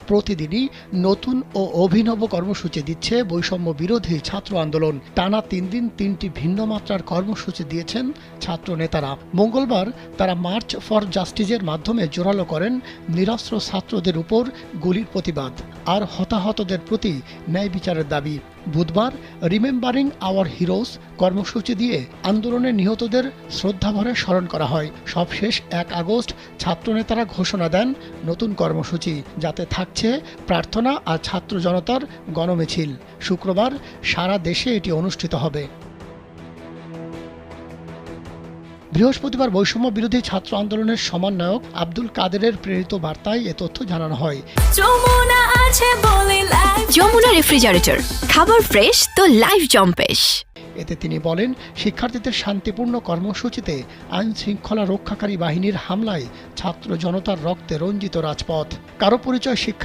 প্রতিদিনই নতুন ও অভিনব কর্মসূচি দিচ্ছে বৈষম্য বিরোধী ছাত্র আন্দোলন। টানা 3 দিন 3টি ভিন্ন মাত্রার কর্মসূচি দিয়েছেন ছাত্র নেতারা। মঙ্গলবার তারা মার্চ ফর জাস্টিসের মাধ্যমে জোরালো করেন নিরস্ত্র ছাত্রদের উপর গুলির প্রতিবাদ আর হতাহতদের প্রতি ন্যায় বিচারের দাবি। বুধবার রিমেম্বারিং আওয়ার হিরোজ কর্মসূচি দিয়ে আন্দোলনে নিহতদের শ্রদ্ধাভরে স্মরণ করা হয়। সবশেষ 1 আগস্ট ছাত্রনেতারা ঘোষণা দেন নতুন কর্মসূচি, যাতে থাকছে প্রার্থনা আর ছাত্র জনতার গণমিছিল। শুক্রবার সারা দেশে এটি অনুষ্ঠিত হবে। বৃহস্পতিবার বৈষম্য বিরোধী ছাত্র আন্দোলনের সমন্বয়ক আব্দুল কাদেরের প্রেরিত বার্তায় এ তথ্য জানানো হয়। যমুনা রেফ্রিজারেটর, খাবার ফ্রেশ তো লাইফ জম্পেশ। এতে তিনি বলেন, শিক্ষার্থীদের শান্তিপূর্ণ কর্মসূচিতে আইন শৃঙ্খলা রক্ষাকারী বাহিনীর হামলায় ছাত্র জনতার রক্তে রঞ্জিত রাজপথ। কারো পরিচয়